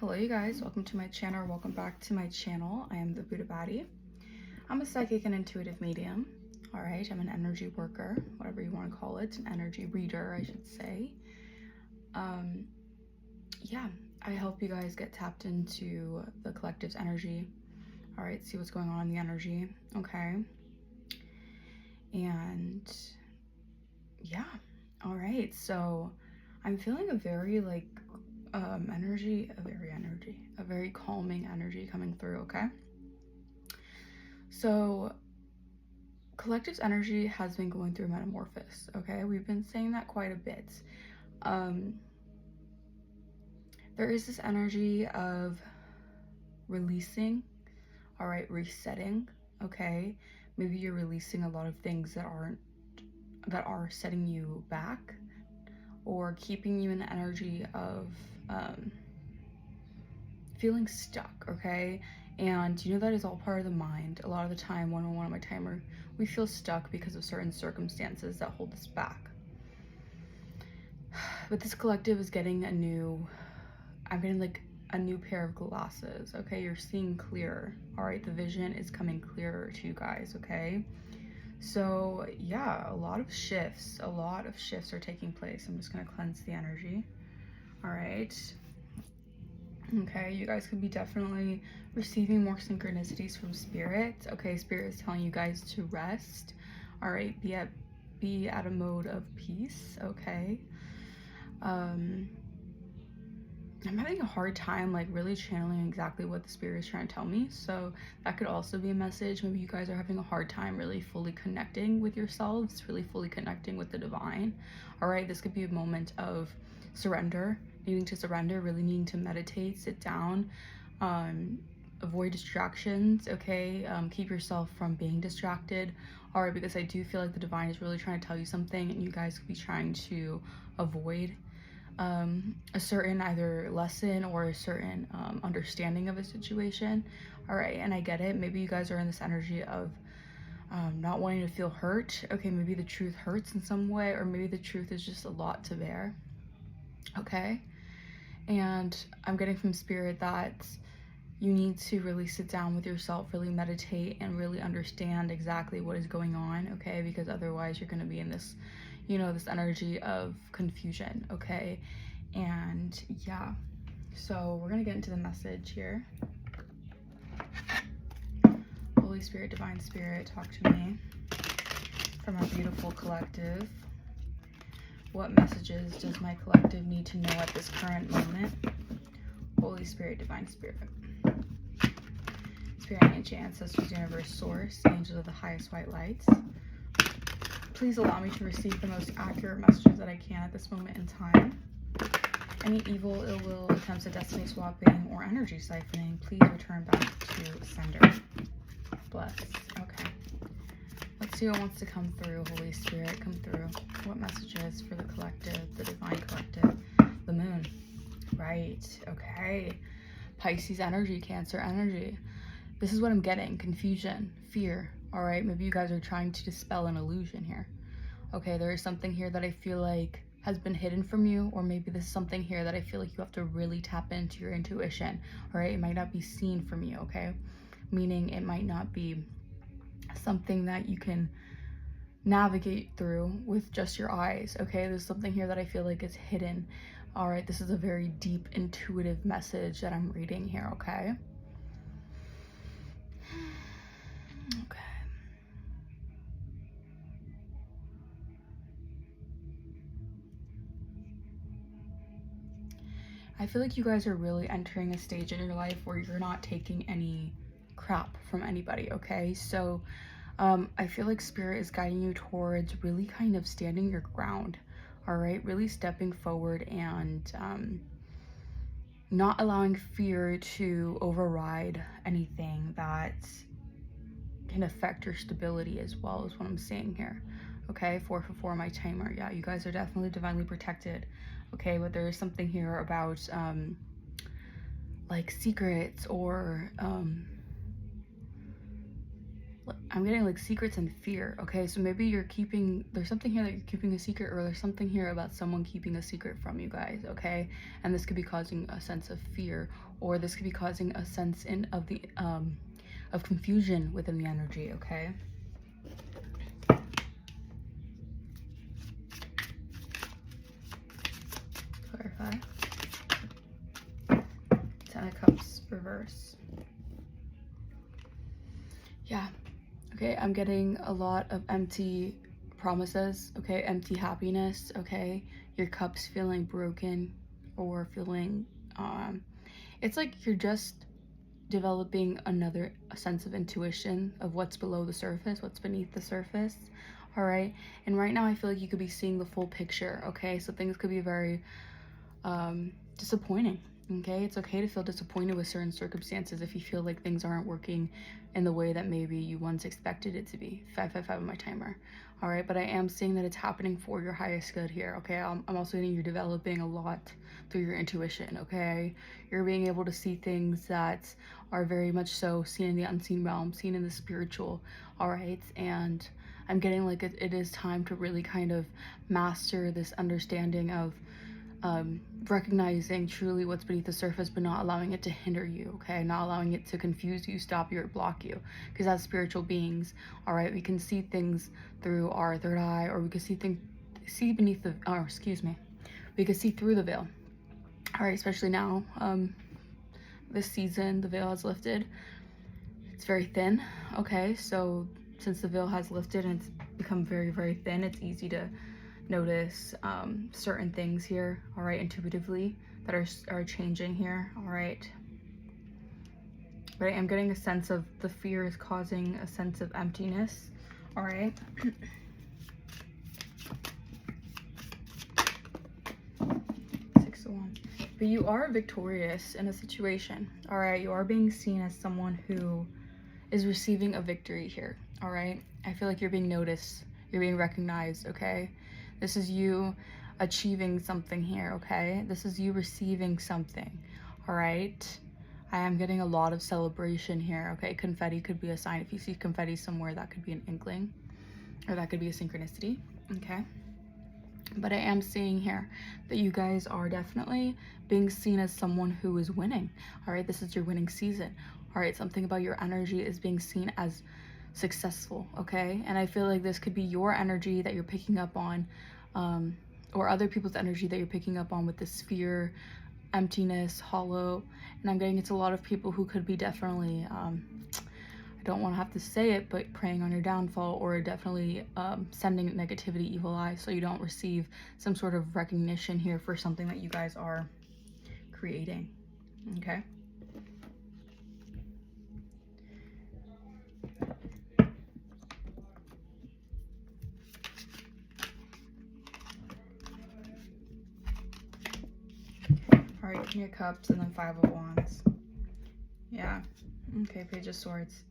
Hello you guys, welcome to my channel, or welcome back to my channel. I am the Buddha Baddie. I'm a psychic and intuitive medium. Alright, I'm an energy worker, whatever you want to call it, an energy reader I should say. Yeah, I help you guys get tapped into the collective's energy. Alright, see what's going on in the energy, okay? And yeah, alright, so I'm feeling a very a very calming energy coming through, okay? So collective's energy has been going through metamorphosis, okay? We've been saying that quite a bit. There is this energy of releasing, all right, resetting, okay? Maybe you're releasing a lot of things that are setting you back or keeping you in the energy of feeling stuck, okay? And you know that is all part of the mind. A lot of the time, one-on-one on my timer, we feel stuck because of certain circumstances that hold us back. But this collective is getting I'm getting like a new pair of glasses, okay? You're seeing clearer, all right? The vision is coming clearer to you guys, okay? So yeah, a lot of shifts are taking place. I'm just gonna cleanse the energy, all right? Okay, you guys could be definitely receiving more synchronicities from spirit. Okay, spirit is telling you guys to rest, all right? Be at a mode of peace, okay? I'm having a hard time like really channeling exactly what the spirit is trying to tell me, so that could also be a message. Maybe you guys are having a hard time really fully connecting with yourselves, really fully connecting with the divine. All right, this could be a moment of surrender, needing to surrender, really needing to meditate, sit down, avoid distractions, okay? Keep yourself from being distracted, all right? Because I do feel like the divine is really trying to tell you something, and you guys could be trying to avoid a certain either lesson or a certain understanding of a situation, all right? And I get it. Maybe you guys are in this energy of not wanting to feel hurt. Okay, maybe the truth hurts in some way, or maybe the truth is just a lot to bear, okay? And I'm getting from spirit that you need to really sit down with yourself, really meditate, and really understand exactly what is going on, okay? Because otherwise you're going to be in this, you know, this energy of confusion, okay? And yeah, so we're going to get into the message here. Holy Spirit, Divine Spirit, talk to me from our beautiful collective. What messages does my collective need to know at this current moment? Holy Spirit, Divine Spirit. Spirit, ancient ancestors, universe, source, angels of the highest white lights. Please allow me to receive the most accurate messages that I can at this moment in time. Any evil, ill will, attempts at destiny swapping, or energy siphoning, please return back to sender. Bless. Okay. Let's see what wants to come through. Holy Spirit, come through. What messages for the collective, the divine collective? The moon. Right. Okay. Pisces energy, Cancer energy. This is what I'm getting. Confusion, fear. All right. Maybe you guys are trying to dispel an illusion here. Okay. There is something here that I feel like has been hidden from you, or maybe this is something here that I feel like you have to really tap into your intuition. All right. It might not be seen from you. Okay. Meaning it might not be something that you can navigate through with just your eyes. Okay. There's something here that I feel like is hidden. All right. This is a very deep intuitive message that I'm reading here. Okay. Okay. I feel like you guys are really entering a stage in your life where you're not taking any crap from anybody, okay? So I feel like spirit is guiding you towards really kind of standing your ground, all right? Really stepping forward and not allowing fear to override anything that can affect your stability as well, is what I'm saying here. Okay, 4 for 4 my timer. Yeah, you guys are definitely divinely protected. Okay, but there is something here about like secrets or I'm getting like secrets and fear. Okay, so maybe there's something here that you're keeping a secret, or there's something here about someone keeping a secret from you guys. Okay, and this could be causing a sense of fear, or this could be causing a sense of confusion within the energy. Okay. Clarify. Ten of Cups reverse. Yeah. Okay, I'm getting a lot of empty promises. Okay, empty happiness. Okay, your cup's feeling broken, or feeling it's like you're just developing another sense of intuition of what's below the surface, what's beneath the surface. All right, and right now I feel like you could be seeing the full picture. Okay, so things could be very disappointing. Okay, it's okay to feel disappointed with certain circumstances if you feel like things aren't working in the way that maybe you once expected it to be. 555 on my timer. All right, but I am seeing that it's happening for your highest good here. Okay, I'm also getting you're developing a lot through your intuition. Okay, you're being able to see things that are very much so seen in the unseen realm, seen in the spiritual. All right, and I'm getting like it is time to really kind of master this understanding of recognizing truly what's beneath the surface, but not allowing it to hinder you. Okay, not allowing it to confuse you, stop you, or block you. Because as spiritual beings, all right, we can see things through our third eye, or we can see beneath the, or excuse me, we can see through the veil. All right, especially now, this season, the veil has lifted. It's very thin. Okay, so since the veil has lifted and it's become very, very thin, it's easy to notice certain things here, all right, intuitively, that are changing here. All right, but I am getting a sense of the fear is causing a sense of emptiness. All right. Six of Wands. But you are victorious in a situation. All right, you are being seen as someone who is receiving a victory here. All right, I feel like you're being noticed, you're being recognized. Okay, this is you achieving something here. Okay, this is you receiving something. All right, I am getting a lot of celebration here. Okay, confetti could be a sign. If you see confetti somewhere, that could be an inkling, or that could be a synchronicity. Okay, but I am seeing here that you guys are definitely being seen as someone who is winning. All right, this is your winning season. All right, something about your energy is being seen as successful. Okay, and I feel like this could be your energy that you're picking up on, or other people's energy that you're picking up on with this fear, emptiness, hollow. And I'm getting it's a lot of people who could be definitely I don't want to have to say it, but preying on your downfall, or definitely sending negativity, evil eye, so you don't receive some sort of recognition here for something that you guys are creating. Okay, all right, King of Cups and then Five of Wands. Yeah, okay, Page of Swords.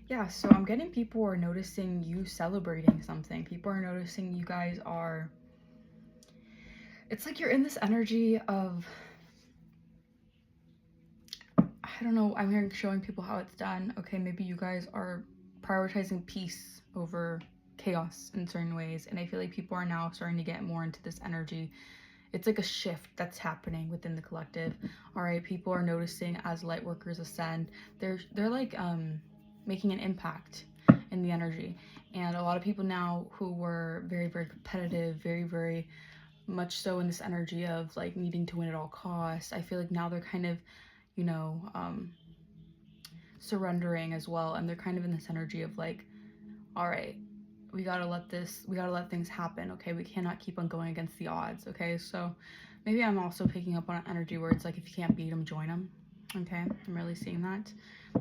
Yeah, so I'm getting people are noticing you celebrating something. People are noticing you guys are, it's like you're in this energy of, I don't know, I'm here showing people how it's done. Okay, maybe you guys are prioritizing peace over chaos in certain ways, and I feel like people are now starting to get more into this energy. It's like a shift that's happening within the collective. All right, people are noticing as light workers ascend, they're like making an impact in the energy. And a lot of people now who were very, very competitive, very, very much so in this energy of like needing to win at all costs, I feel like now they're kind of, you know, surrendering as well. And they're kind of in this energy of like, all right, we gotta let things happen. Okay, we cannot keep on going against the odds. Okay, so maybe I'm also picking up on an energy where it's like, if you can't beat them, join them. Okay, I'm really seeing that.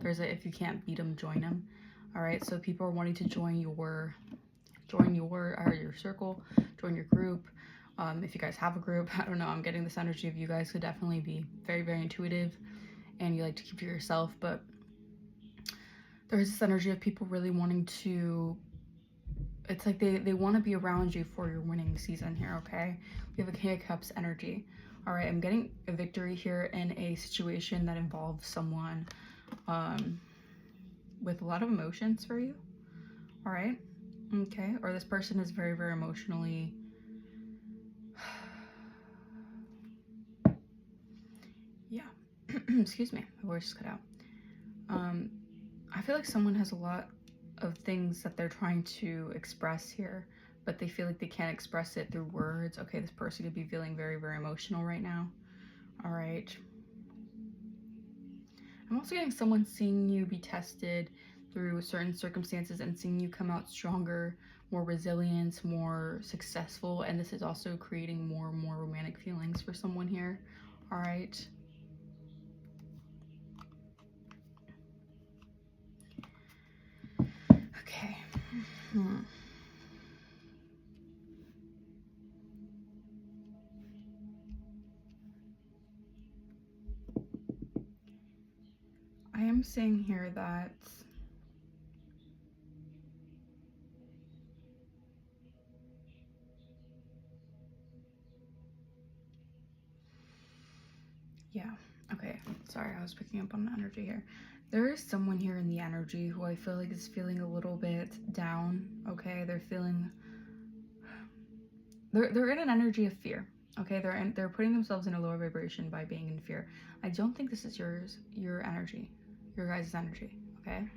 There's a, if you can't beat them, join them. All right, so people are wanting to join your circle, join your group. If you guys have a group, I don't know, I'm getting this energy of you guys could definitely be very, very intuitive and you like to keep to yourself, but there's this energy of people really wanting to, it's like they want to be around you for your winning season here. Okay, we have a King of Cups energy. All right, I'm getting a victory here in a situation that involves someone with a lot of emotions for you. All right. Okay. Or this person is very, very emotionally yeah. Excuse me, my voice just cut out. I feel like someone has a lot of things that they're trying to express here, but they feel like they can't express it through words. Okay, this person could be feeling very, very emotional right now. All right. I'm also getting someone seeing you be tested through certain circumstances and seeing you come out stronger, more resilient, more successful, and this is also creating more and more romantic feelings for someone here. All right. Okay. I am saying here that yeah, okay, sorry, I was picking up on the energy here. There is someone here in the energy who I feel like is feeling a little bit down, okay? They're feeling, they're in an energy of fear, okay? They're putting themselves in a lower vibration by being in fear. I don't think this is your energy, your guys' energy, okay?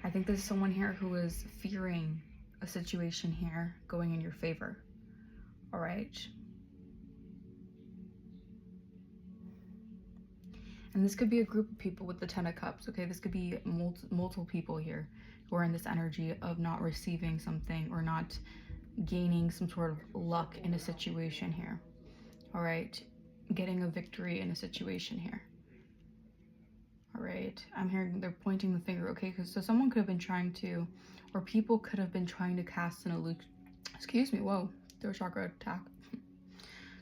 I think this is someone here who is fearing a situation here going in your favor, all right? And this could be a group of people with the Ten of Cups, okay? This could be multiple people here who are in this energy of not receiving something or not gaining some sort of luck in a situation here, all right? Getting a victory in a situation here, all right? I'm hearing they're pointing the finger, okay? So someone could have been trying to, or people could have been trying to cast an illusion. Excuse me, whoa, throat chakra attack.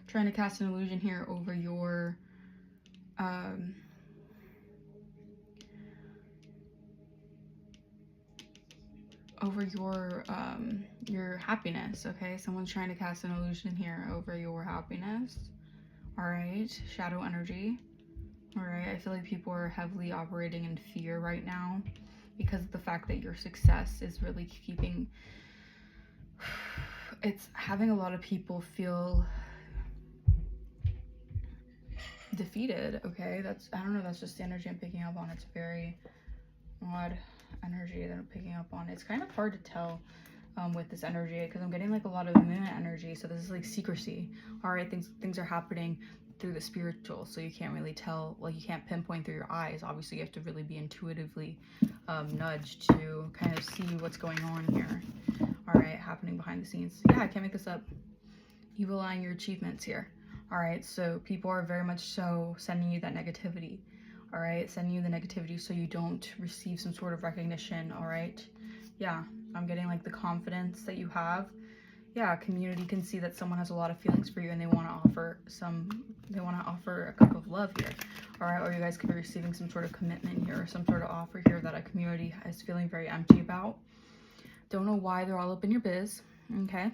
Trying to cast an illusion here over your, your happiness, okay? Someone's trying to cast an illusion here over your happiness. All right, shadow energy. All right, I feel like people are heavily operating in fear right now because of the fact that your success is really keeping, it's having a lot of people feel defeated, okay? That's, I don't know, that's just the energy I'm picking up on. It's very odd energy that I'm picking up on. It's kind of hard to tell with this energy because I'm getting like a lot of moon energy, so this is like secrecy. All right, things are happening through the spiritual, so you can't really tell, like you can't pinpoint through your eyes. Obviously you have to really be intuitively nudged to kind of see what's going on here. All right, happening behind the scenes. Yeah, I can't make this up. Evil eyeing your achievements here. All right, so people are very much so sending you that negativity. All right, sending you the negativity so you don't receive some sort of recognition. All right, yeah, I'm getting like the confidence that you have. Yeah, community can see that someone has a lot of feelings for you and they want to offer a cup of love here. All right, or you guys could be receiving some sort of commitment here or some sort of offer here that a community is feeling very empty about. Don't know why they're all up in your biz, okay?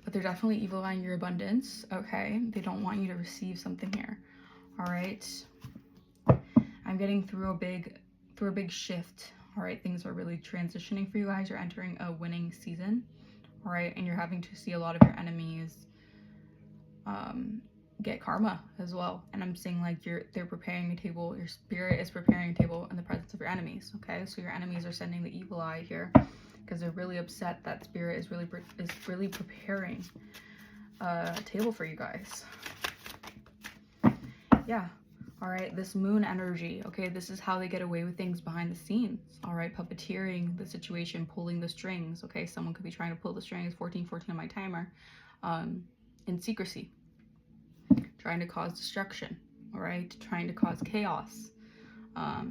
But they're definitely evil eyeing your abundance, okay? They don't want you to receive something here, all right? I'm getting through a big shift, all right? Things are really transitioning for you guys. You're entering a winning season, all right? And you're having to see a lot of your enemies get karma as well. And I'm seeing like they're preparing a table, your spirit is preparing a table in the presence of your enemies, okay? So your enemies are sending the evil eye here because they're really upset that spirit is really preparing a table for you guys. Yeah. All right, this moon energy, okay, this is how they get away with things behind the scenes. All right, puppeteering the situation, pulling the strings, okay? Someone could be trying to pull the strings, 1414 on my timer, in secrecy, trying to cause destruction, all right? Trying to cause chaos,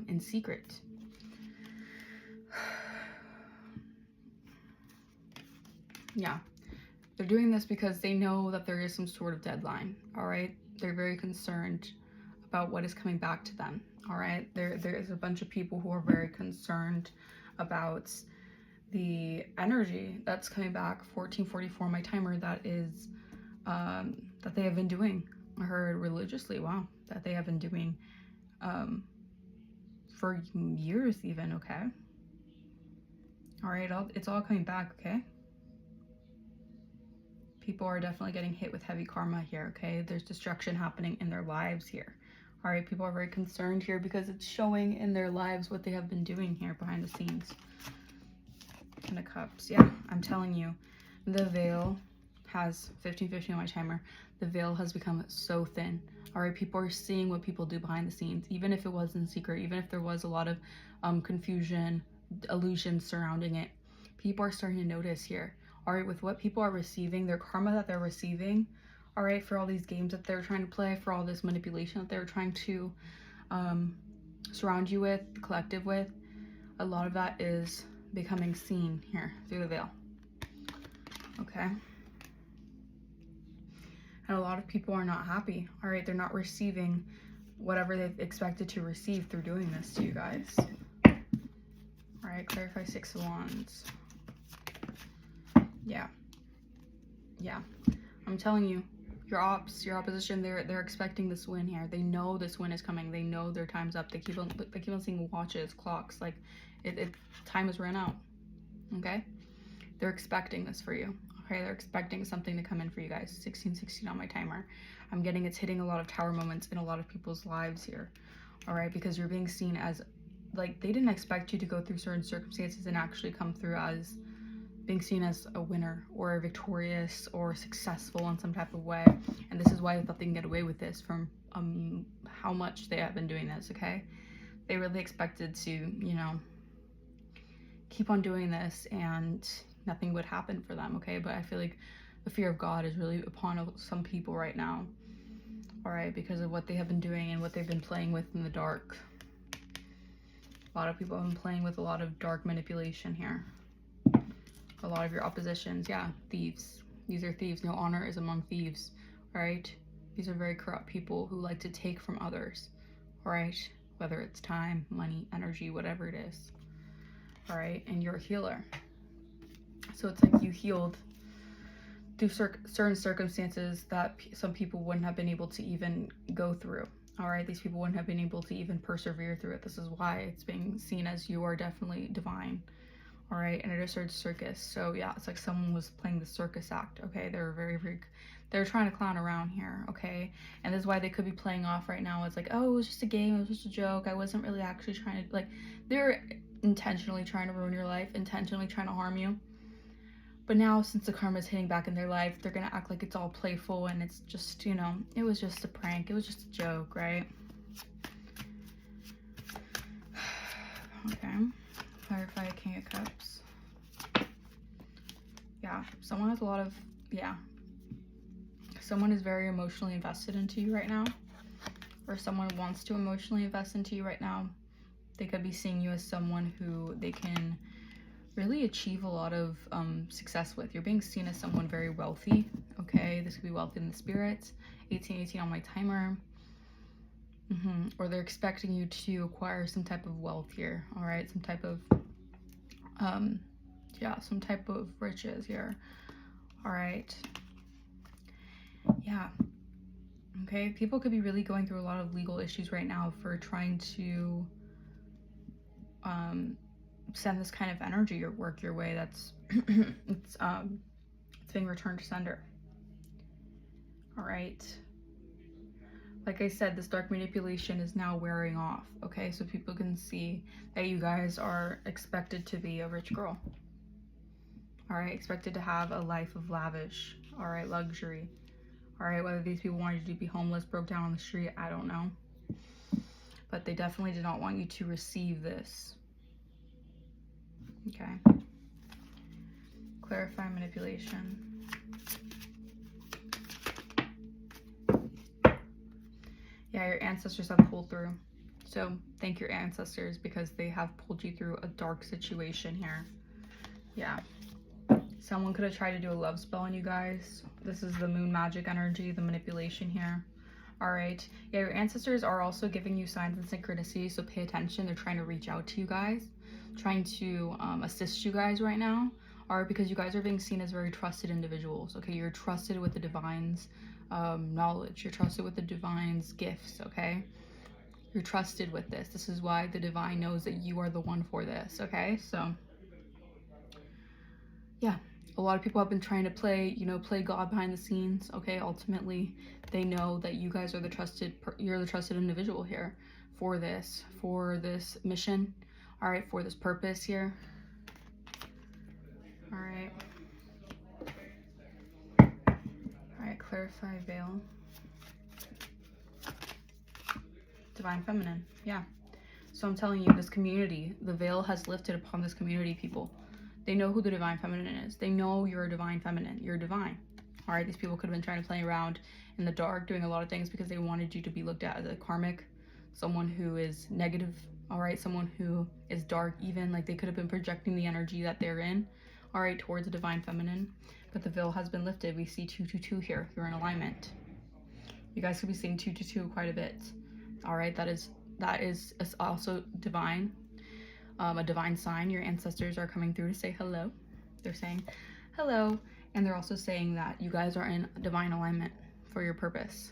in secret. Yeah, they're doing this because they know that there is some sort of deadline, all right? They're very concerned about what is coming back to them, all right? There is a bunch of people who are very concerned about the energy that's coming back, 1444 my timer, that is, that they have been doing, I heard religiously, wow, that they have been doing for years even, okay? All right, it's all coming back, okay? People are definitely getting hit with heavy karma here, okay? There's destruction happening in their lives here. All right, people are very concerned here because it's showing in their lives what they have been doing here behind the scenes. Ten of Cups. Yeah, I'm telling you, the veil has 15:50 on my timer. The veil has become so thin. All right, people are seeing what people do behind the scenes, even if it was in secret, even if there was a lot of confusion, illusions surrounding it. People are starting to notice here. All right, with what people are receiving, their karma that they're receiving, all right, for all these games that they're trying to play, for all this manipulation that they're trying to surround you with, collective with, a lot of that is becoming seen here through the veil. Okay. And a lot of people are not happy. All right, they're not receiving whatever they've expected to receive through doing this to you guys. All right, clarify Six of Wands. Yeah. I'm telling you, your opposition, they're expecting this win here. They know this win is coming. They know their time's up. They keep on seeing watches, clocks, like time has run out. Okay? They're expecting this for you. Okay, they're expecting something to come in for you guys. 16:16 on my timer. I'm getting it's hitting a lot of tower moments in a lot of people's lives here. All right, because you're being seen as, like, they didn't expect you to go through certain circumstances and actually come through as being seen as a winner or victorious or successful in some type of way. And this is why they thought they can get away with this from how much they have been doing this, okay? They really expected to, you know, keep on doing this and nothing would happen for them, okay? But I feel like the fear of God is really upon some people right now, all right, because of what they have been doing and what they've been playing with in the dark. A lot of people have been playing with a lot of dark manipulation here. A lot of your oppositions, yeah, thieves. These are thieves. No honor is among thieves, right? These are very corrupt people who like to take from others, all right? Whether it's time, money, energy, whatever it is, all right? And you're a healer. So it's like you healed through certain circumstances that some people wouldn't have been able to even go through, all right? These people wouldn't have been able to even persevere through it. This is why it's being seen as you are definitely divine. All right, and it is a circus. So yeah, it's like someone was playing the circus act, okay? They're trying to clown around here, okay? And this is why they could be playing off right now. It's like, oh, it was just a game, it was just a joke. I wasn't really actually trying to, like, they're intentionally trying to ruin your life, intentionally trying to harm you. But now, since the karma is hitting back in their life, they're gonna act like it's all playful and it's just, you know, it was just a prank, it was just a joke, right? Okay. Clarify King of Cups. Yeah, someone has a lot of, yeah. Someone is very emotionally invested into you right now. Or someone wants to emotionally invest into you right now. They could be seeing you as someone who they can really achieve a lot of success with. You're being seen as someone very wealthy, okay? This could be wealthy in the spirits. 18:18 on my timer. Or they're expecting you to acquire some type of wealth here, all right? Some type of, yeah, some type of riches here, all right? Yeah, okay? People could be really going through a lot of legal issues right now for trying to send this kind of energy or work your way. That's, it's being returned to sender, all right? Like I said, this dark manipulation is now wearing off, okay? So people can see that you guys are expected to be a rich girl, all right? Expected to have a life of lavish, all right? Luxury, all right? Whether these people wanted you to be homeless, broke down on the street, I don't know. But they definitely did not want you to receive this, okay? Clarify manipulation. Yeah, your ancestors have pulled through. So thank your ancestors because they have pulled you through a dark situation here. Yeah. Someone could have tried to do a love spell on you guys. This is the moon magic energy, the manipulation here. All right. Yeah, your ancestors are also giving you signs and synchronicity, so pay attention. They're trying to reach out to you guys, trying to assist you guys right now. All right, because you guys are being seen as very trusted individuals. Okay, you're trusted with the divine's knowledge. You're trusted with the divine's gifts, okay? You're trusted with this. This is why the divine knows that you are the one for this, okay? So Yeah, a lot of people have been trying to play, play God behind the scenes. Okay, ultimately, they know that you guys are you're the trusted individual here for this mission. All right, for this purpose here. All right. All right, clarify veil. Divine feminine, yeah. So I'm telling you, this community, the veil has lifted upon this community, people. They know who the divine feminine is. They know you're a divine feminine. You're divine. All right, these people could have been trying to play around in the dark, doing a lot of things because they wanted you to be looked at as a karmic, someone who is negative, all right, someone who is dark even, like they could have been projecting the energy that they're in, all right, towards the divine feminine. But the veil has been lifted. We see 222 here. You're in alignment. You guys could be seeing 222 quite a bit. All right, that is also divine, a divine sign. Your ancestors are coming through to say hello. They're saying hello, and they're also saying that you guys are in divine alignment for your purpose.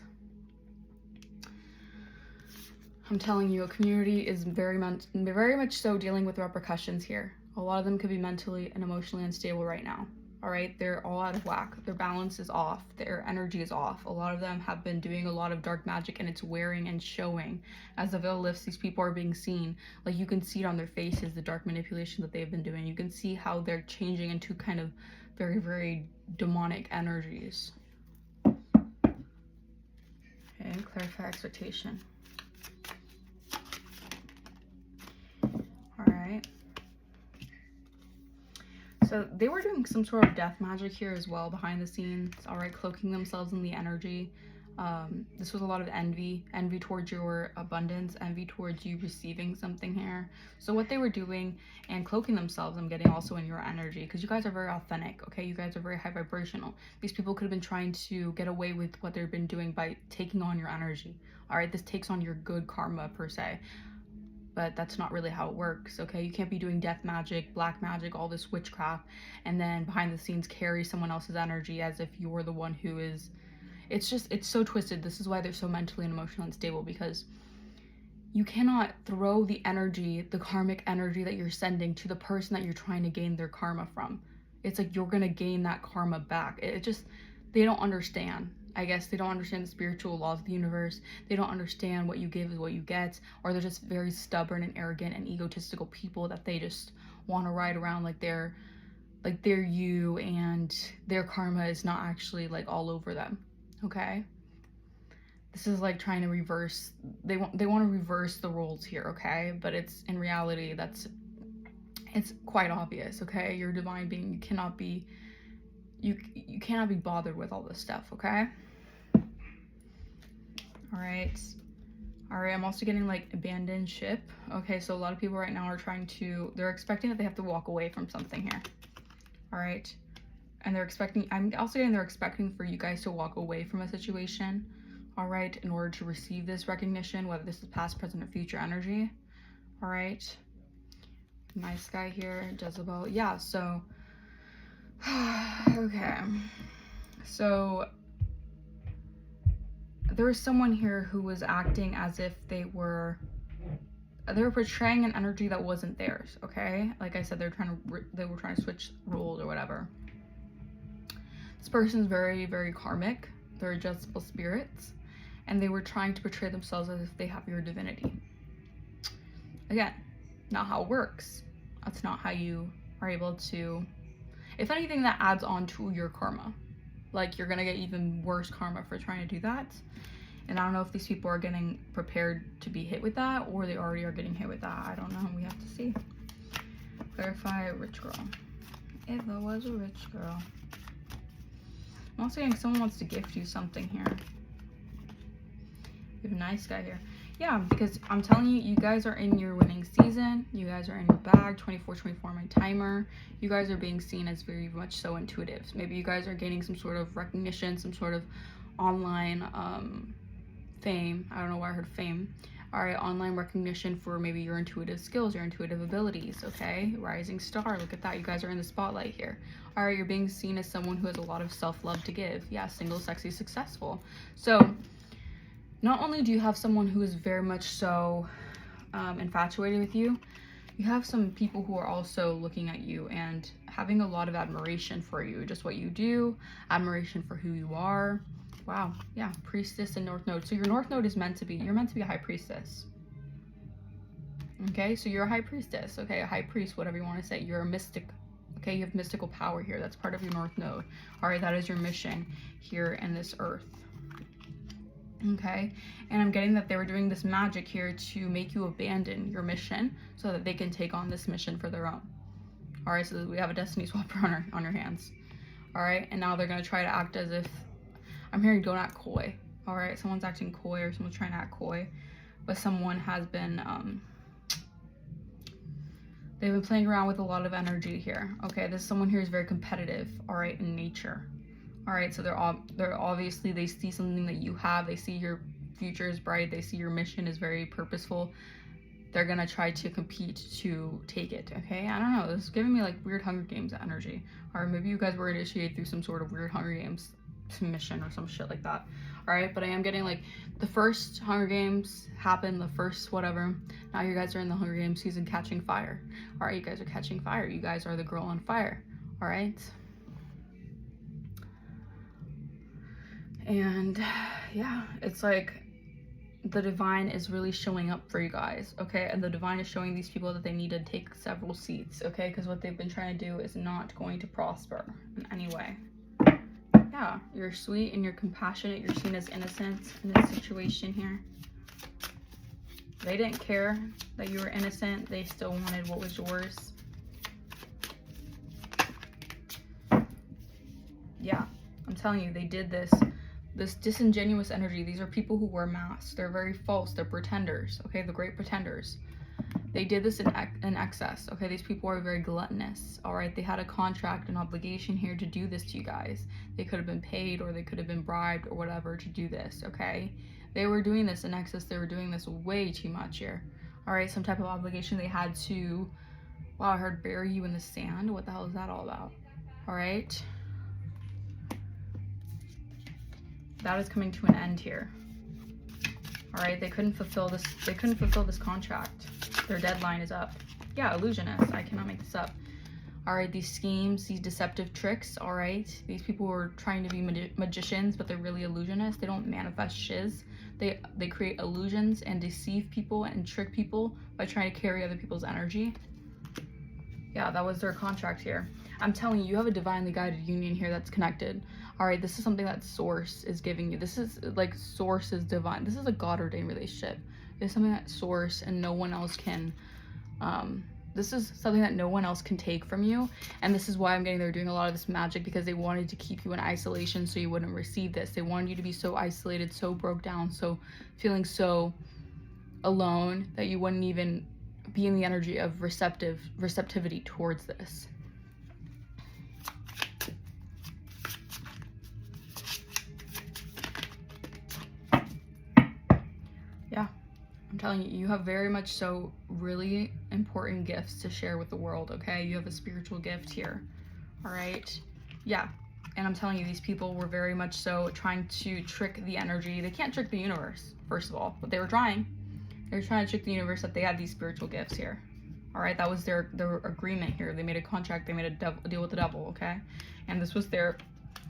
I'm telling you, a community is very much so dealing with repercussions here. A lot of them could be mentally and emotionally unstable right now. All right, they're all out of whack. Their balance is off. Their energy is off. A lot of them have been doing a lot of dark magic, and it's wearing and showing. As the veil lifts, these people are being seen. Like, you can see it on their faces, the dark manipulation that they've been doing. You can see how they're changing into kind of very, very demonic energies. Okay, clarify expectation. All right. So they were doing some sort of death magic here as well behind the scenes, all right, cloaking themselves in the energy. This was a lot of envy towards your abundance, envy towards you receiving something here. So what they were doing and cloaking themselves, I'm getting also in your energy, because you guys are very authentic, okay? You guys are very high vibrational. These people could have been trying to get away with what they've been doing by taking on your energy, all right? This takes on your good karma per se. But that's not really how it works, okay? You can't be doing death magic, black magic, all this witchcraft, and then behind the scenes carry someone else's energy as if you're the one who is... It's so twisted. This is why they're so mentally and emotionally unstable, because you cannot throw the energy, the karmic energy that you're sending to the person that you're trying to gain their karma from. It's like you're gonna gain that karma back. They don't understand. I guess they don't understand the spiritual laws of the universe. They don't understand what you give is what you get, or they're just very stubborn and arrogant and egotistical people that they just want to ride around like they're you, and their karma is not actually like all over them. Okay? This is like trying to reverse, they want to reverse the roles here, okay? But it's in reality it's quite obvious, okay? You're a divine being. You cannot be bothered with all this stuff, okay? All right, I'm also getting like abandoned ship. Okay, so a lot of people right now are they're expecting that they have to walk away from something here. All right, and I'm also getting they're expecting for you guys to walk away from a situation, all right, in order to receive this recognition, whether this is past, present, or future energy. All right, nice guy here, Jezebel. Yeah, so okay, so there was someone here who was acting as if they were portraying an energy that wasn't theirs, okay? Like I said, they were trying to switch roles or whatever. This person's very, very karmic. They're Jezebel spirits, and they were trying to portray themselves as if they have your divinity. Again, not how it works. That's not how you are able to... If anything, that adds on to your karma. Like, you're gonna get even worse karma for trying to do that. And I don't know if these people are getting prepared to be hit with that, or they already are getting hit with that. I don't know. We have to see. Clarify rich girl. If there was a rich girl. I'm also getting someone wants to gift you something here. We have a nice guy here. Yeah, because I'm telling you, you guys are in your winning season. You guys are in your bag. 24 my timer. You guys are being seen as very much so intuitive. Maybe you guys are gaining some sort of recognition, some sort of online fame. I don't know why I heard fame. All right, online recognition for maybe your intuitive skills, your intuitive abilities, okay? Rising star, look at that. You guys are in the spotlight here. All right, you're being seen as someone who has a lot of self-love to give. Yeah, single, sexy, successful. So not only do you have someone who is very much so infatuated with you, you have some people who are also looking at you and having a lot of admiration for you, just what you do, admiration for who you are. Wow, yeah, priestess and north node. So your north node is you're meant to be a high priestess. Okay, so you're a high priestess, okay, a high priest, whatever you want to say. You're a mystic, okay, you have mystical power here. That's part of your north node. All right, that is your mission here in this earth. Okay, and I'm getting that they were doing this magic here to make you abandon your mission so that they can take on this mission for their own. All right, so we have a destiny swapper on your hands. All right, and now they're going to try to act as if, I'm hearing don't act coy. All right, someone's acting coy or someone's trying to act coy, but someone has been, they've been playing around with a lot of energy here. Okay, this someone here is very competitive, all right, in nature. All right, so they're obviously, they see something that you have, they see your future is bright, they see your mission is very purposeful. They're gonna try to compete to take it, okay? I don't know, this is giving me like weird Hunger Games energy. Or maybe you guys were initiated through some sort of weird Hunger Games mission or some shit like that. All right, but I am getting like the first Hunger Games happened, the first whatever. Now you guys are in the Hunger Games season catching fire. All right, you guys are catching fire. You guys are the girl on fire, all right? And yeah, it's like the divine is really showing up for you guys, okay? And the divine is showing these people that they need to take several seats, okay? Because what they've been trying to do is not going to prosper in any way. Yeah, you're sweet and you're compassionate. You're seen as innocent in this situation here. They didn't care that you were innocent. They still wanted what was yours. Yeah, I'm telling you, they did this disingenuous energy. These are people who wear masks. They're very false. They're pretenders, okay? The great pretenders. They did this in excess, okay? These people are very gluttonous, all right? They had a contract, an obligation here to do this to you guys. They could have been paid or they could have been bribed or whatever to do this, okay? They were doing this in excess. They were doing this way too much here, all right? Some type of obligation they had to, wow, I heard bury you in the sand. What the hell is that all about, all right? That is coming to an end here. All right, they couldn't fulfill this contract. Their deadline is up. Yeah, illusionists, I cannot make this up. All right, these schemes, these deceptive tricks, all right? These people were trying to be magicians, but they're really illusionists. They don't manifest shiz. They create illusions and deceive people and trick people by trying to carry other people's energy. Yeah, that was their contract here. I'm telling you, you have a divinely guided union here that's connected. All right, this is something that Source is giving you. This is like Source is divine. This is a God ordained relationship. It's something that Source and no one else can, this is something that no one else can take from you. And this is why I'm getting they're doing a lot of this magic, because they wanted to keep you in isolation so you wouldn't receive this. They wanted you to be so isolated, so broke down, so feeling so alone that you wouldn't even be in the energy of receptivity towards this. Yeah, I'm telling you, you have very much so really important gifts to share with the world, okay? You have a spiritual gift here, all right? Yeah, and I'm telling you, these people were very much so trying to trick the energy. They can't trick the universe, first of all, but they were trying. They were trying to trick the universe that they had these spiritual gifts here. All right, that was their agreement here. They made a contract. They made a deal with the devil, okay? And this was their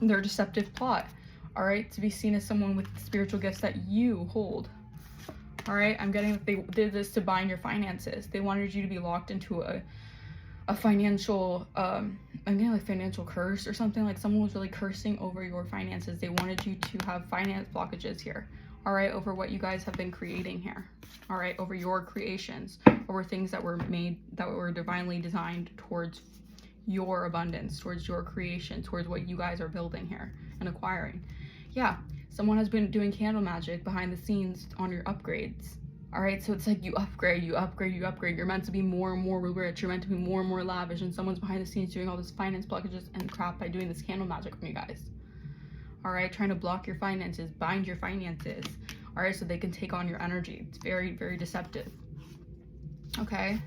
deceptive plot, all right? To be seen as someone with spiritual gifts that you hold. All right, I'm getting that they did this to bind your finances. They wanted you to be locked into a financial, I'm getting like financial curse or something. Like someone was really cursing over your finances. They wanted you to have finance blockages here. All right, over what you guys have been creating here. All right, over your creations, over things that were made, that were divinely designed towards your abundance, towards your creation, towards what you guys are building here and acquiring. Yeah, someone has been doing candle magic behind the scenes on your upgrades. All right, so it's like you upgrade, you upgrade, you upgrade. You're meant to be more and more rich. You're meant to be more and more lavish, and someone's behind the scenes doing all this finance blockages and crap by doing this candle magic from you guys. All right, trying to block your finances, bind your finances, all right, so they can take on your energy. It's very, very deceptive, okay?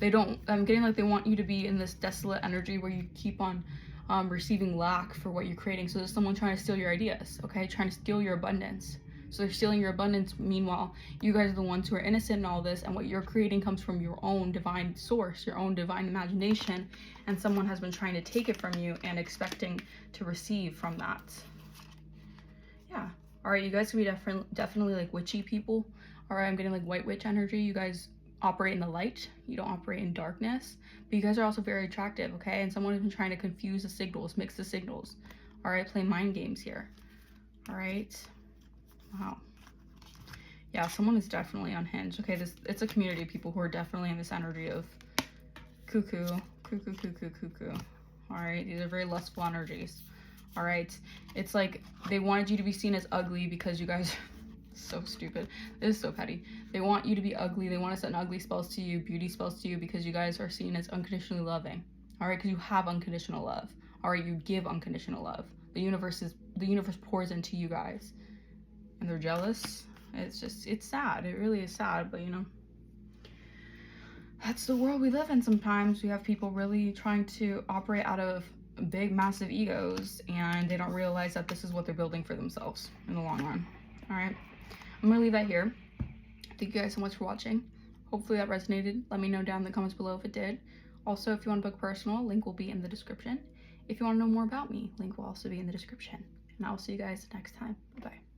I'm getting like they want you to be in this desolate energy where you keep on receiving lack for what you're creating. So there's someone trying to steal your ideas, okay? Trying to steal your abundance. So they're stealing your abundance. Meanwhile, you guys are the ones who are innocent in all this, and what you're creating comes from your own divine source, your own divine imagination, and someone has been trying to take it from you and expecting to receive from that. Yeah. All right, you guys can be definitely like witchy people. All right, I'm getting like white witch energy. You guys operate in the light. You don't operate in darkness. But you guys are also very attractive, okay? And someone has been trying to confuse the signals, mix the signals. All right, play mind games here. All right. Wow. Yeah, someone is definitely unhinged. Okay, it's a community of people who are definitely in this energy of cuckoo, cuckoo, cuckoo, cuckoo. All right, these are very lustful energies. All right, it's like they wanted you to be seen as ugly because you guys so stupid. This is so petty. They want you to be ugly. They want to send ugly spells to you, beauty spells to you, because you guys are seen as unconditionally loving. All right, because you have unconditional love. All right, you give unconditional love. The universe pours into you guys, and they're jealous. It's sad. It really is sad, but you know, that's the world we live in. Sometimes we have people really trying to operate out of big, massive egos, and they don't realize that this is what they're building for themselves in the long run. All right, I'm gonna leave that here. Thank you guys so much for watching. Hopefully that resonated. Let me know down in the comments below if it did. Also, if you want to book personal, link will be in the description. If you want to know more about me, link will also be in the description. And I will see you guys next time. Bye-bye.